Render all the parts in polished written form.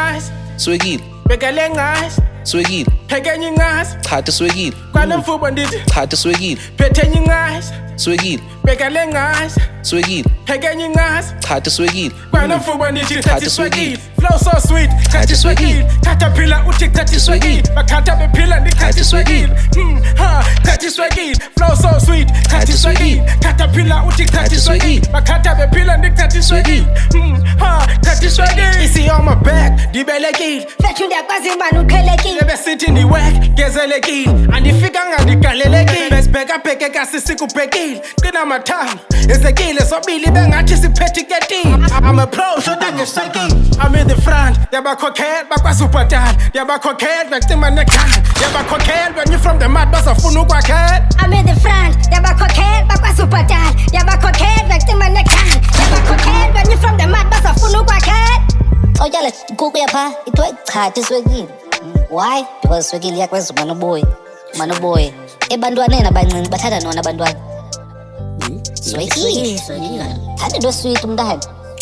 ngazi swekile bekale ngazi swekile phekenye ngazi chatha swekile kwalemfubo ndithi chatha swekile phethenye ngazi swekile bekale ngazi swekile phekenye ngazi chatha swekile kwalemfubo ndithi Thatha thathi swekile. swekile flow so sweet thathi swekile thatha phila uthi thathi swekile bakhatha bephila ndi thathi swekile ha thathi swekile flow so sweet thathi swekile thatha phila uthi thathi swekile bakhatha bephila ndi thathi swekile ha thathi swekile isi on my back dibelekile Fethu ndiyakwazi mani uqhelekile besithi ndiwek gezelekile andifikanga ndigalelekile besibhekabheke kasisikubhekile qina mathanga ezekile sobili bengathi siphethe iketile I'm a pro shoda ngesekile I'm in the front yabakhokhela bakwazi ubhatala yabakhokhela bacima nekhala yabakhokhela when you from the mud bazafuna ukwakhela I'm in the front yabakhokhela bakwazi ubhatala yabakhokhela bacima nekhala yabakhokhela when you from the mud bazafuna ukwakhela Otyala inkukhu yapha ithiwa chatha iswekile. Why? Because iswekile iyakwenza umane uboye ebantwaneni abancinci bathanda nona abantwana swekile thanda into sweet umntana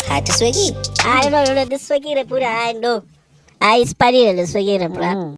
chatha iswekile. Hayi no, le swekile pura hayi no. Hayi isipalile le swekile mla.